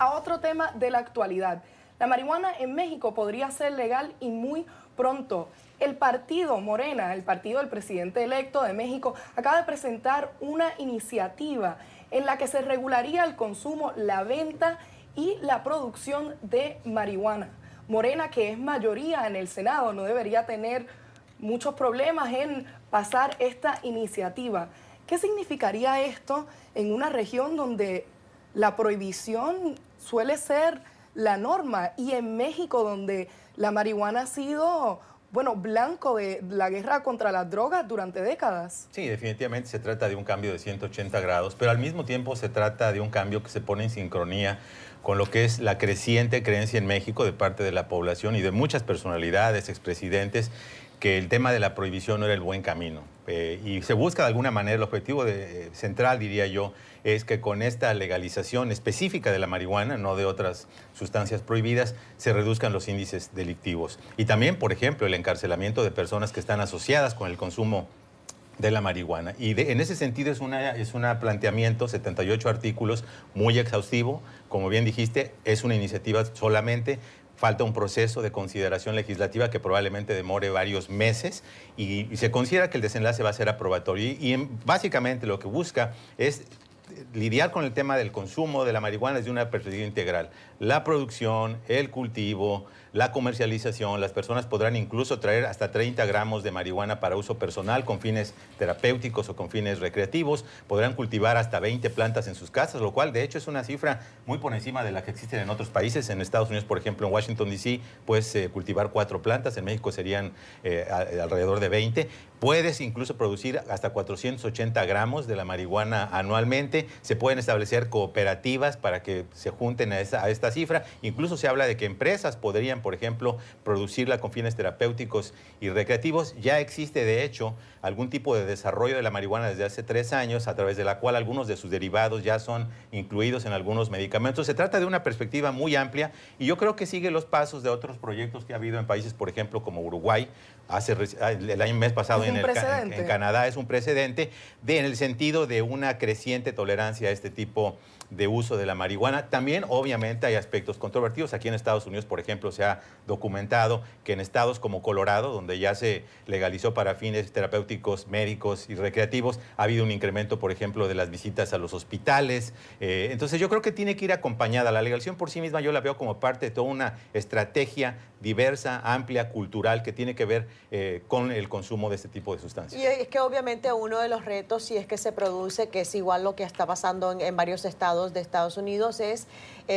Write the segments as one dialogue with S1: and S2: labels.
S1: a otro tema de la actualidad. La marihuana en México podría ser legal y muy pronto. El partido Morena, el partido del presidente electo de México, acaba de presentar una iniciativa en la que se regularía el consumo, la venta y la producción de marihuana. Morena, que es mayoría en el Senado, no debería tener muchos problemas en pasar esta iniciativa. ¿Qué significaría esto en una región donde la prohibición suele ser la norma y en México donde la marihuana ha sido, bueno, blanco de la guerra contra las drogas durante décadas?
S2: Sí, definitivamente se trata de un cambio de 180 grados, pero al mismo tiempo se trata de un cambio que se pone en sincronía con lo que es la creciente creencia en México de parte de la población y de muchas personalidades, expresidentes, que el tema de la prohibición no era el buen camino. Y se busca de alguna manera, el objetivo central, diría yo, es que con esta legalización específica de la marihuana, no de otras sustancias prohibidas, se reduzcan los índices delictivos. Y también, por ejemplo, el encarcelamiento de personas que están asociadas con el consumo de la marihuana. Y en ese sentido es un planteamiento, 78 artículos, muy exhaustivo. Como bien dijiste, es una iniciativa solamente. Falta un proceso de consideración legislativa que probablemente demore varios meses y se considera que el desenlace va a ser aprobatorio. Básicamente lo que busca es lidiar con el tema del consumo de la marihuana desde una perspectiva integral. La producción, el cultivo, la comercialización, las personas podrán incluso traer hasta 30 gramos de marihuana para uso personal con fines terapéuticos o con fines recreativos, podrán cultivar hasta 20 plantas en sus casas, lo cual de hecho es una cifra muy por encima de la que existen en otros países. En Estados Unidos, por ejemplo, en Washington, D.C., puedes cultivar 4 plantas, en México serían alrededor de 20. Puedes incluso producir hasta 480 gramos de la marihuana anualmente. Se pueden establecer cooperativas para que se junten a esta cifra. Incluso se habla de que empresas podrían, por ejemplo, producirla con fines terapéuticos y recreativos. Ya existe, de hecho, algún tipo de desarrollo de la marihuana desde hace 3 años, a través de la cual algunos de sus derivados ya son incluidos en algunos medicamentos. Se trata de una perspectiva muy amplia y yo creo que sigue los pasos de otros proyectos que ha habido en países, por ejemplo, como Uruguay. El mes pasado en Canadá es un precedente en el sentido de una creciente tolerancia a este tipo de uso de la marihuana. También, obviamente, hay aspectos controvertidos. Aquí en Estados Unidos, por ejemplo, se ha documentado que en estados como Colorado, donde ya se legalizó para fines terapéuticos, médicos y recreativos, ha habido un incremento, por ejemplo, de las visitas a los hospitales. Entonces, yo creo que tiene que ir acompañada. La legalización por sí misma yo la veo como parte de toda una estrategia diversa, amplia, cultural, que tiene que ver con el consumo de este tipo de sustancias.
S3: Y es que obviamente uno de los retos, si es que se produce, que es igual lo que está pasando en varios estados de Estados Unidos, es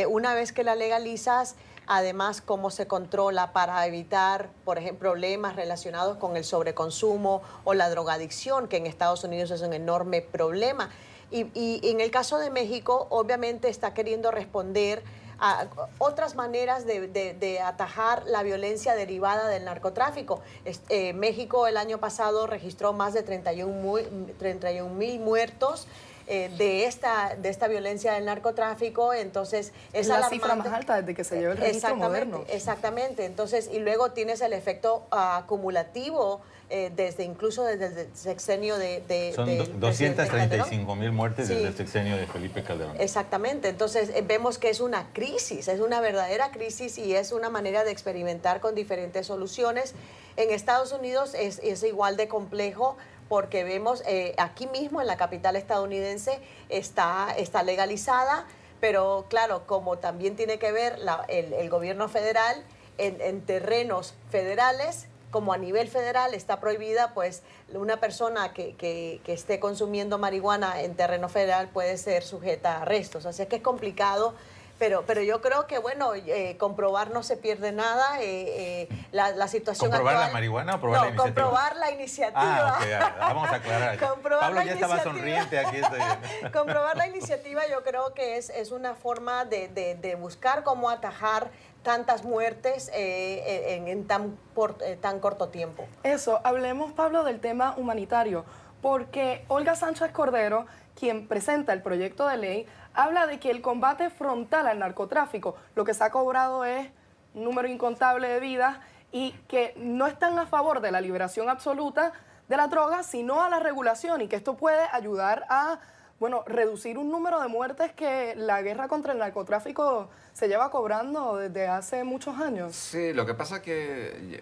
S3: una vez que la legalizas, además cómo se controla para evitar, por ejemplo, problemas relacionados con el sobreconsumo o la drogadicción, que en Estados Unidos es un enorme problema. Y en el caso de México, obviamente está queriendo responder a otras maneras de atajar la violencia derivada del narcotráfico. México el año pasado registró más de 31.000 muertos de esta violencia del narcotráfico. Entonces es
S1: la cifra más alta desde que se lleva el registro moderno.
S3: Exactamente. Entonces, y luego tienes el efecto acumulativo incluso desde el sexenio
S2: Son 235.000 muertes desde el sexenio de Felipe Calderón.
S3: Exactamente. Entonces vemos que es una crisis, es una verdadera crisis y es una manera de experimentar con diferentes soluciones. En Estados Unidos es igual de complejo, porque vemos aquí mismo en la capital estadounidense está legalizada, pero claro, como también tiene que ver el gobierno federal en terrenos federales, como a nivel federal está prohibida, pues una persona que esté consumiendo marihuana en terreno federal puede ser sujeta a arrestos. Así que es complicado, pero yo creo que, bueno, comprobar no se pierde nada. La situación
S2: ¿Comprobar
S3: actual,
S2: la marihuana o probar la iniciativa?
S3: Comprobar la iniciativa.
S2: Okay, vamos a aclarar. Pablo ya estaba sonriente, aquí estoy.
S3: Comprobar la iniciativa yo creo que es una forma de buscar cómo atajar tantas muertes en tan corto tiempo.
S1: Eso, hablemos, Pablo, del tema humanitario, porque Olga Sánchez Cordero, quien presenta el proyecto de ley, habla de que el combate frontal al narcotráfico, lo que se ha cobrado es un número incontable de vidas y que no están a favor de la liberación absoluta de la droga, sino a la regulación y que esto puede ayudar a bueno, reducir un número de muertes que la guerra contra el narcotráfico se lleva cobrando desde hace muchos años.
S4: Sí, lo que pasa que...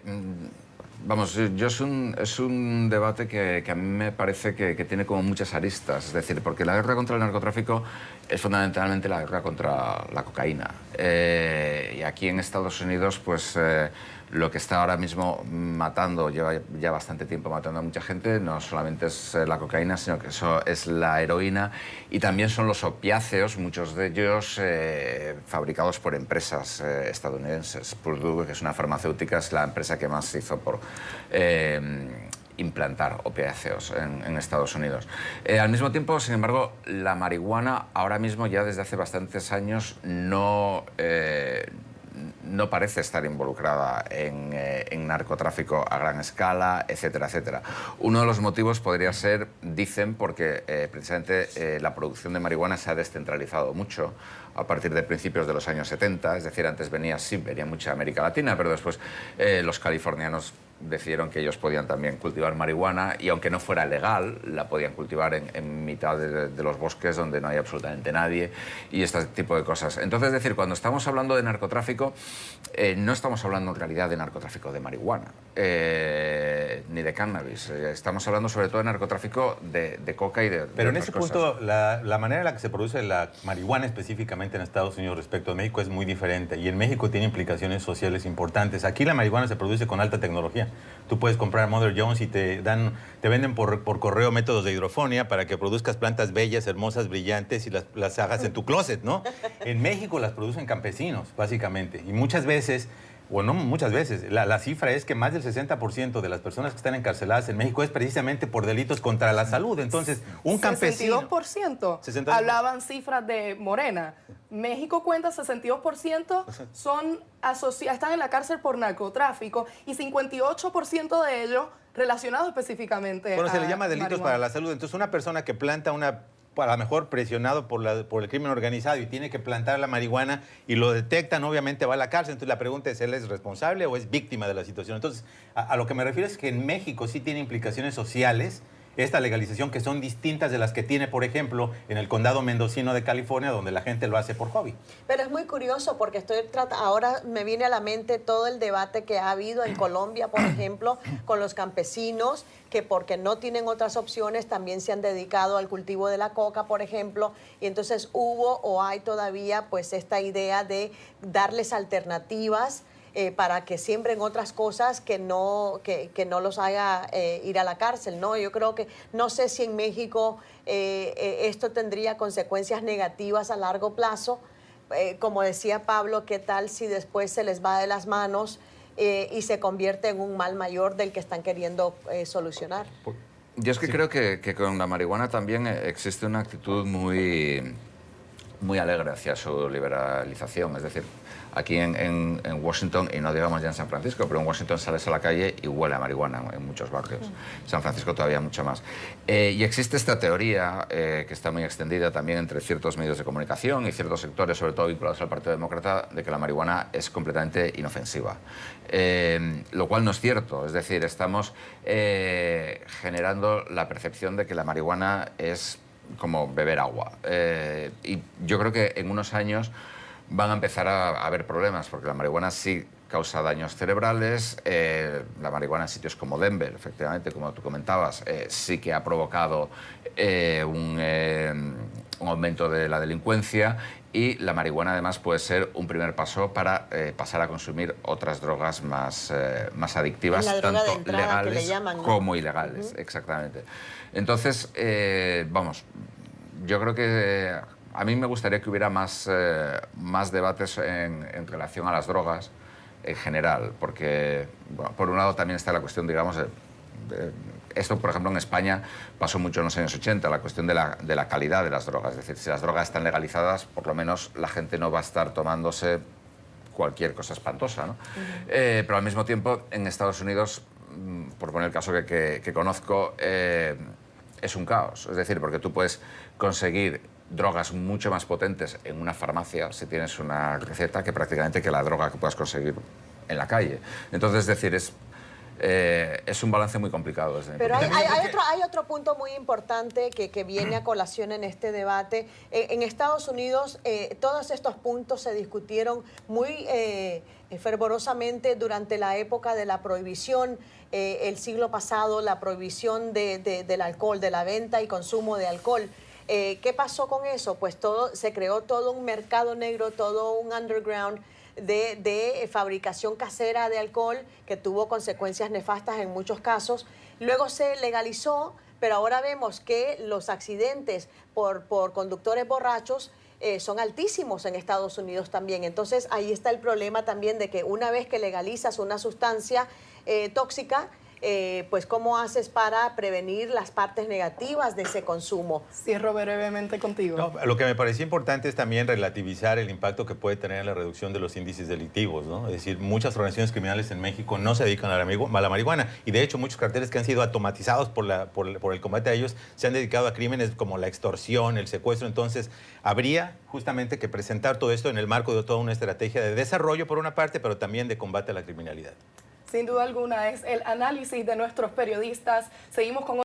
S4: Vamos, es un debate que a mí me parece que tiene como muchas aristas. Es decir, porque la guerra contra el narcotráfico es fundamentalmente la guerra contra la cocaína. Y aquí en Estados Unidos, pues lo que está ahora mismo matando, lleva ya bastante tiempo matando a mucha gente, no solamente es la cocaína, sino que eso es la heroína y también son los opiáceos, muchos de ellos fabricados por empresas estadounidenses. Purdue, que es una farmacéutica, es la empresa que más hizo por implantar opiáceos en Estados Unidos. Al mismo tiempo, sin embargo, la marihuana ahora mismo, ya desde hace bastantes años, no parece estar involucrada en narcotráfico a gran escala, etcétera, etcétera. Uno de los motivos podría ser, dicen, porque precisamente la producción de marihuana se ha descentralizado mucho a partir de principios de los años 70, es decir, antes venía mucha América Latina, pero después los californianos decidieron que ellos podían también cultivar marihuana y aunque no fuera legal, la podían cultivar en mitad de los bosques donde no hay absolutamente nadie y este tipo de cosas. Entonces, es decir, cuando estamos hablando de narcotráfico, no estamos hablando en realidad de narcotráfico de marihuana ni de cannabis. Estamos hablando sobre todo de narcotráfico de coca y de
S2: Pero en
S4: otras
S2: ese
S4: cosas.
S2: punto, la manera en la que se produce la marihuana específicamente en Estados Unidos respecto a México es muy diferente y en México tiene implicaciones sociales importantes. Aquí la marihuana se produce con alta tecnología. Tú puedes comprar Mother Jones y te venden por correo métodos de hidrofonía para que produzcas plantas bellas, hermosas, brillantes y las hagas en tu closet, ¿no? En México las producen campesinos, básicamente. Y muchas veces, o no muchas veces, la cifra es que más del 60% de las personas que están encarceladas en México es precisamente por delitos contra la salud. Entonces, un campesino...
S1: 62%.
S2: 62%.
S1: Hablaban cifras de Morena. México cuenta 62% están en la cárcel por narcotráfico y 58% de ellos relacionados específicamente
S2: Bueno, se le
S1: a
S2: llama delitos
S1: marihuana.
S2: para la salud. Entonces, una persona que planta a lo mejor presionado por el crimen organizado y tiene que plantar la marihuana y lo detectan, obviamente va a la cárcel. Entonces, la pregunta es, ¿él es responsable o es víctima de la situación? Entonces, a lo que me refiero es que en México sí tiene implicaciones sociales esta legalización que son distintas de las que tiene, por ejemplo, en el condado mendocino de California, donde la gente lo hace por hobby.
S3: Pero es muy curioso porque ahora me viene a la mente todo el debate que ha habido en Colombia, por ejemplo, con los campesinos, que porque no tienen otras opciones también se han dedicado al cultivo de la coca, por ejemplo, y entonces hubo o hay todavía pues esta idea de darles alternativas para que siembren otras cosas que no los haga ir a la cárcel, ¿no? Yo creo que, no sé si en México esto tendría consecuencias negativas a largo plazo. Como decía Pablo, ¿qué tal si después se les va de las manos y se convierte en un mal mayor del que están queriendo solucionar?
S4: Yo es que creo que con la marihuana también existe una actitud muy alegre hacia su liberalización. Es decir, aquí en Washington, y no digamos ya en San Francisco, pero en Washington sales a la calle y huele a marihuana en muchos barrios. San Francisco todavía mucho más. Y existe esta teoría que está muy extendida también entre ciertos medios de comunicación y ciertos sectores, sobre todo vinculados al Partido Demócrata, de que la marihuana es completamente inofensiva. Lo cual no es cierto. Es decir, estamos generando la percepción de que la marihuana es como beber agua. Y yo creo que en unos años van a empezar a haber problemas, porque la marihuana sí causa daños cerebrales. La marihuana en sitios como Denver, efectivamente, como tú comentabas, sí que ha provocado un aumento de la delincuencia, y la marihuana además puede ser un primer paso para pasar a consumir otras drogas más adictivas,
S3: la droga
S4: tanto
S3: de entrada, que
S4: legales
S3: le llaman, ¿no?
S4: como ilegales, exactamente. Entonces, vamos, yo creo que a mí me gustaría que hubiera más debates en relación a las drogas en general, porque, bueno, por un lado también está la cuestión, digamos, esto, por ejemplo, en España pasó mucho en los años 80, la cuestión de la calidad de las drogas. Es decir, si las drogas están legalizadas, por lo menos la gente no va a estar tomándose cualquier cosa espantosa, ¿no? Pero al mismo tiempo, en Estados Unidos, por poner el caso que conozco, es un caos. Es decir, porque tú puedes conseguir drogas mucho más potentes en una farmacia si tienes una receta que prácticamente que la droga que puedas conseguir en la calle. Entonces, es decir, es un balance muy complicado.
S3: Pero hay otro punto muy importante que viene a colación en este debate. En Estados Unidos todos estos puntos se discutieron muy fervorosamente durante la época de la prohibición, el siglo pasado, la prohibición del alcohol, de la venta y consumo de alcohol. ¿Qué pasó con eso? Pues se creó todo un mercado negro, todo un underground de fabricación casera de alcohol que tuvo consecuencias nefastas en muchos casos. Luego se legalizó, pero ahora vemos que los accidentes por conductores borrachos son altísimos en Estados Unidos también. Entonces ahí está el problema también de que una vez que legalizas una sustancia tóxica, pues cómo haces para prevenir las partes negativas de ese consumo.
S1: Cierro brevemente contigo.
S2: No, lo que me parecía importante es también relativizar el impacto que puede tener en la reducción de los índices delictivos, ¿no? Es decir, muchas organizaciones criminales en México no se dedican a la marihuana y de hecho muchos carteles que han sido automatizados por el combate a ellos se han dedicado a crímenes como la extorsión, el secuestro. Entonces habría justamente que presentar todo esto en el marco de toda una estrategia de desarrollo por una parte, pero también de combate a la criminalidad.
S1: Sin duda alguna es el análisis de nuestros periodistas. Seguimos con